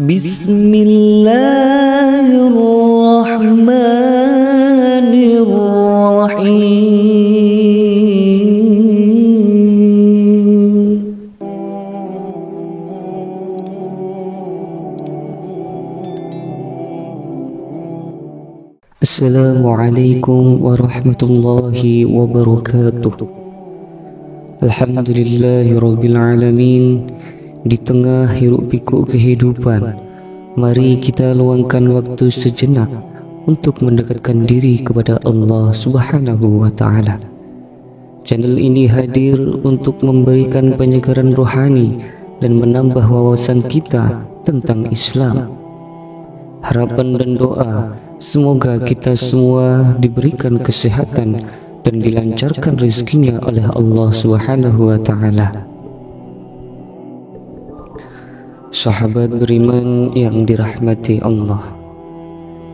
Bismillahirrahmanirrahim. Assalamualaikum warahmatullahi wabarakatuh. Alhamdulillahirabbil alamin. Di tengah hiruk pikuk kehidupan, mari kita luangkan waktu sejenak untuk mendekatkan diri kepada Allah Subhanahu wa Ta'ala. Channel ini hadir untuk memberikan penyegaran rohani dan menambah wawasan kita tentang Islam. Harapan dan doa, semoga kita semua diberikan kesehatan dan dilancarkan rezekinya oleh Allah Subhanahu wa Ta'ala. Sahabat beriman yang dirahmati Allah,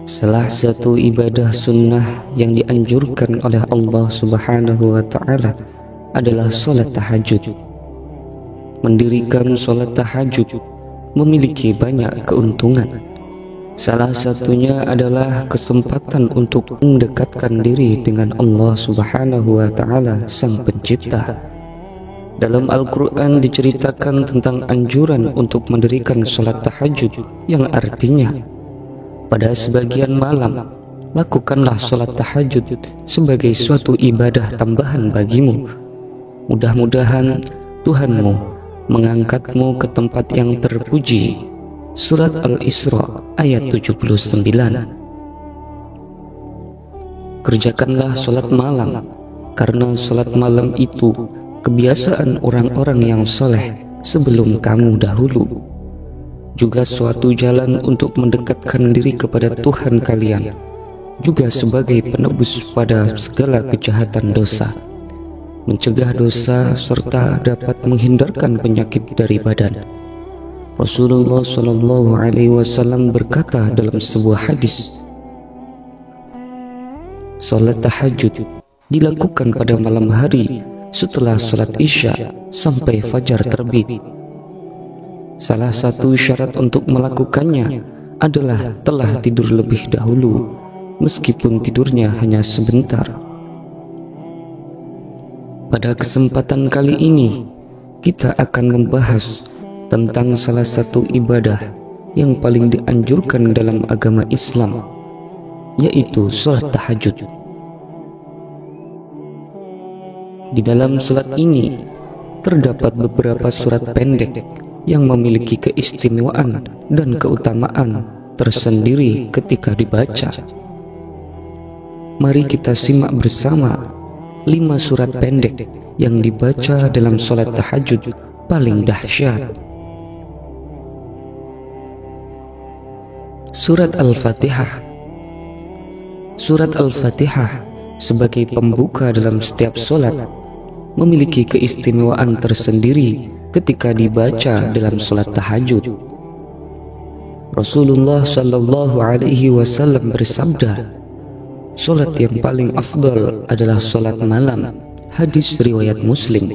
salah satu ibadah sunnah yang dianjurkan oleh Allah Subhanahu wa Ta'ala adalah salat tahajud. Mendirikan salat tahajud memiliki banyak keuntungan. Salah satunya adalah kesempatan untuk mendekatkan diri dengan Allah Subhanahu wa Ta'ala, Sang Pencipta. Dalam Al-Quran diceritakan tentang anjuran untuk mendirikan salat tahajud, yang artinya pada sebagian malam lakukanlah salat tahajud sebagai suatu ibadah tambahan bagimu. Mudah-mudahan Tuhanmu mengangkatmu ke tempat yang terpuji. Surat Al-Isra ayat 79. Kerjakanlah salat malam, karena salat malam itu kebiasaan orang-orang yang soleh sebelum kamu dahulu, juga suatu jalan untuk mendekatkan diri kepada Tuhan kalian, juga sebagai penebus pada segala kejahatan dosa, mencegah dosa, serta dapat menghindarkan penyakit dari badan. Rasulullah SAW berkata dalam sebuah hadis, salat tahajud dilakukan pada malam hari setelah salat isya sampai fajar terbit. Salah satu syarat untuk melakukannya adalah telah tidur lebih dahulu, meskipun tidurnya hanya sebentar. Pada kesempatan kali ini kita akan membahas tentang salah satu ibadah yang paling dianjurkan dalam agama Islam, yaitu salat tahajud. Di dalam salat ini terdapat beberapa surat pendek yang memiliki keistimewaan dan keutamaan tersendiri ketika dibaca. Mari kita simak bersama 5 surat pendek yang dibaca dalam salat tahajud paling dahsyat. Surat Al-Fatihah. Surat Al-Fatihah sebagai pembuka dalam setiap salat memiliki keistimewaan tersendiri ketika dibaca dalam salat tahajud. Rasulullah SAW bersabda, salat yang paling afdal adalah salat malam. Hadis riwayat Muslim.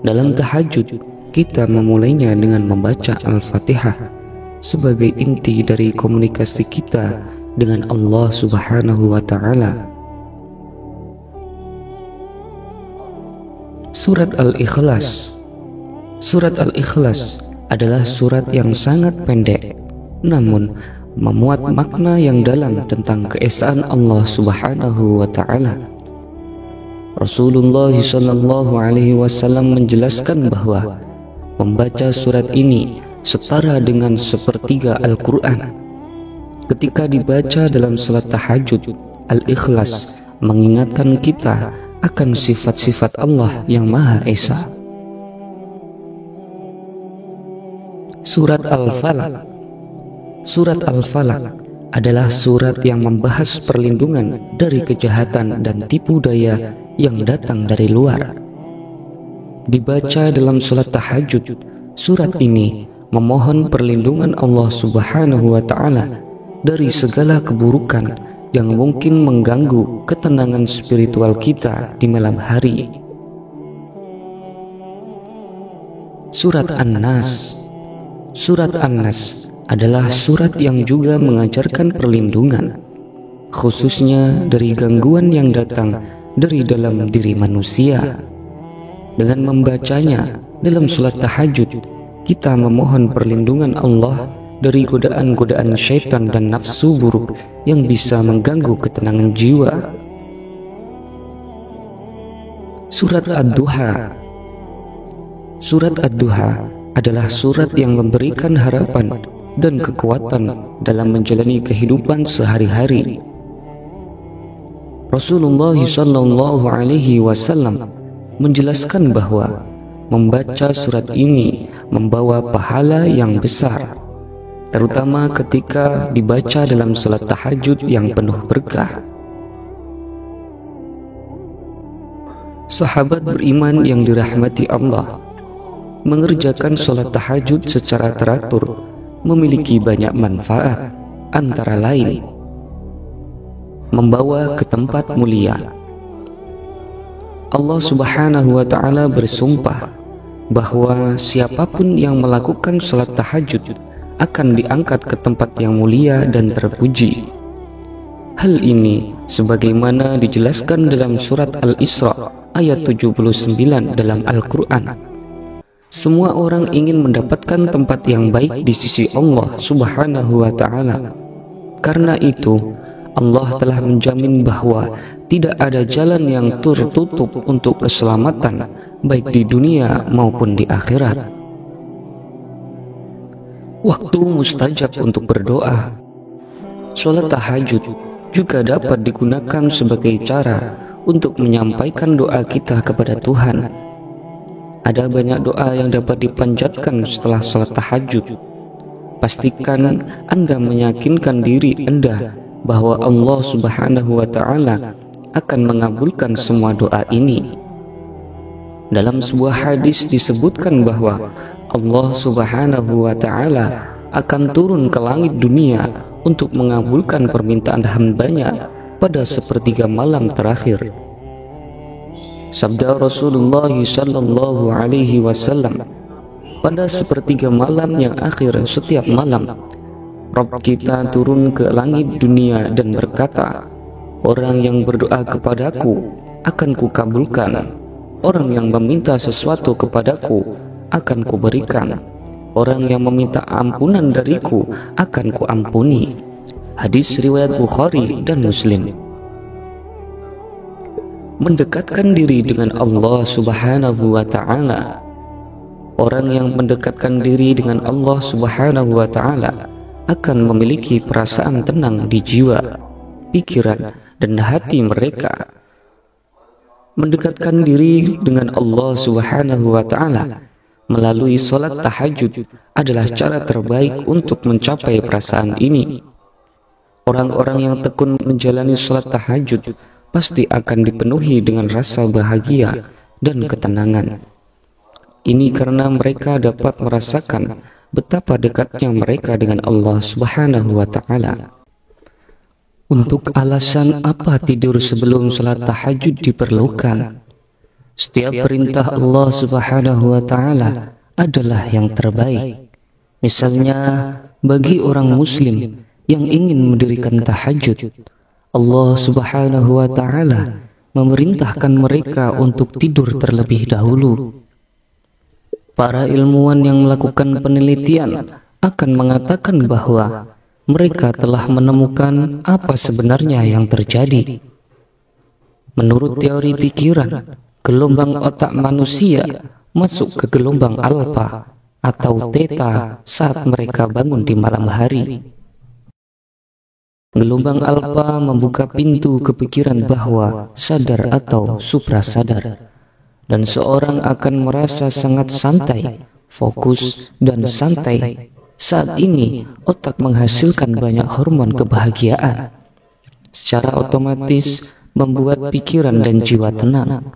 Dalam tahajud kita memulainya dengan membaca Al-Fatihah sebagai inti dari komunikasi kita dengan Allah Subhanahu wa Ta'ala. Surat Al-Ikhlas. Surat Al-Ikhlas adalah surat yang sangat pendek, namun memuat makna yang dalam tentang keesaan Allah Subhanahu wa Ta'ala. Rasulullah SAW menjelaskan bahwa membaca surat ini setara dengan sepertiga Al-Quran. Ketika dibaca dalam salat tahajud, Al-Ikhlas mengingatkan kita akan sifat-sifat Allah yang Maha Esa. Surat Al-Falaq. Surat Al-Falaq adalah surat yang membahas perlindungan dari kejahatan dan tipu daya yang datang dari luar. Dibaca dalam salat tahajud, surat ini memohon perlindungan Allah Subhanahu wa Ta'ala dari segala keburukan yang mungkin mengganggu ketenangan spiritual kita di malam hari. Surat An-Nas. Surat An-Nas adalah surat yang juga mengajarkan perlindungan, khususnya dari gangguan yang datang dari dalam diri manusia. Dengan membacanya dalam salat tahajud, kita memohon perlindungan Allah dari godaan-godaan syaitan dan nafsu buruk yang bisa mengganggu ketenangan jiwa. Surat Ad-Duha. Surat Ad-Duha adalah surat yang memberikan harapan dan kekuatan dalam menjalani kehidupan sehari-hari. Rasulullah SAW menjelaskan bahwa membaca surat ini membawa pahala yang besar, terutama ketika dibaca dalam salat tahajud yang penuh berkah. Sahabat beriman yang dirahmati Allah, mengerjakan salat tahajud secara teratur memiliki banyak manfaat, antara lain membawa ke tempat mulia. Allah Subhanahu wa Ta'ala bersumpah bahwa siapapun yang melakukan salat tahajud akan diangkat ke tempat yang mulia dan terpuji. Hal ini sebagaimana dijelaskan dalam surat Al-Isra ayat 79 dalam Al-Quran. Semua orang ingin mendapatkan tempat yang baik di sisi Allah Subhanahu wa Ta'ala. Karena itu Allah telah menjamin bahwa tidak ada jalan yang tertutup untuk keselamatan baik di dunia maupun di akhirat. Waktu mustajab untuk berdoa. Salat tahajud juga dapat digunakan sebagai cara untuk menyampaikan doa kita kepada Tuhan. Ada banyak doa yang dapat dipanjatkan setelah salat tahajud. Pastikan Anda meyakinkan diri Anda bahwa Allah Subhanahu wa Ta'ala akan mengabulkan semua doa ini. Dalam sebuah hadis disebutkan bahwa Allah Subhanahu wa Ta'ala akan turun ke langit dunia untuk mengabulkan permintaan hambanya pada sepertiga malam terakhir. Sabda Rasulullah sallallahu alaihi wasallam, pada sepertiga malam yang akhir setiap malam, Rabb kita turun ke langit dunia dan berkata, orang yang berdoa kepadaku akan kukabulkan, orang yang meminta sesuatu kepadaku akan kuberikan, orang yang meminta ampunan dariku akan kuampuni. Hadis riwayat Bukhari dan Muslim. Mendekatkan diri dengan Allah Subhanahu wa Ta'ala. Orang yang mendekatkan diri dengan Allah Subhanahu wa Ta'ala akan memiliki perasaan tenang di jiwa, pikiran, dan hati mereka. Mendekatkan diri dengan Allah Subhanahu wa Ta'ala melalui salat tahajud adalah cara terbaik untuk mencapai perasaan ini. Orang-orang yang tekun menjalani salat tahajud pasti akan dipenuhi dengan rasa bahagia dan ketenangan. Ini karena mereka dapat merasakan betapa dekatnya mereka dengan Allah Subhanahu wa Ta'ala. Untuk alasan apa tidur sebelum salat tahajud diperlukan? Setiap perintah Allah Subhanahu wa Ta'ala adalah yang terbaik. Misalnya, bagi orang muslim yang ingin mendirikan tahajud, Allah Subhanahu wa Ta'ala memerintahkan mereka untuk tidur terlebih dahulu. Para ilmuwan yang melakukan penelitian akan mengatakan bahwa mereka telah menemukan apa sebenarnya yang terjadi. Menurut teori pikiran, gelombang otak manusia masuk ke gelombang alfa atau theta saat mereka bangun di malam hari. Gelombang alfa membuka pintu kepikiran bahwa sadar atau suprasadar, dan seorang akan merasa sangat santai, fokus, dan santai. Saat ini, otak menghasilkan banyak hormon kebahagiaan. Secara otomatis, membuat pikiran dan jiwa tenang.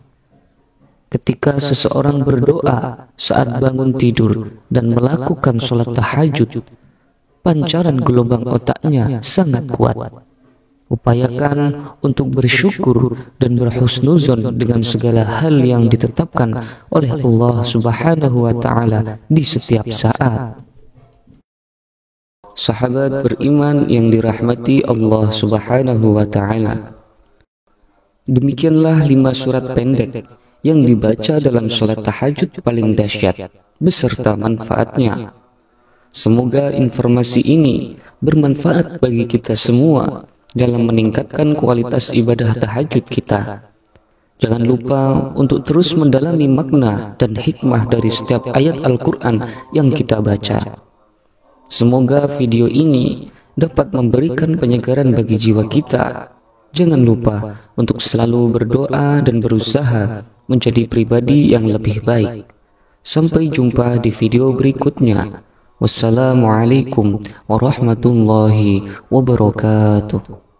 Ketika seseorang berdoa saat bangun tidur dan melakukan sholat tahajud, pancaran gelombang otaknya sangat kuat. Upayakan untuk bersyukur dan berhusnuzon dengan segala hal yang ditetapkan oleh Allah Subhanahu wa Ta'ala di setiap saat. sahabat beriman yang dirahmati Allah Subhanahu wa Ta'ala. Demikianlah 5 surat pendek yang dibaca dalam sholat tahajud paling dahsyat beserta manfaatnya. Semoga informasi ini bermanfaat bagi kita semua dalam meningkatkan kualitas ibadah tahajud kita. Jangan lupa untuk terus mendalami makna dan hikmah dari setiap ayat Al-Quran yang kita baca. Semoga video ini dapat memberikan penyegaran bagi jiwa kita. Jangan lupa untuk selalu berdoa dan berusaha menjadi pribadi yang lebih baik. Sampai jumpa di video berikutnya. Wassalamualaikum warahmatullahi wabarakatuh.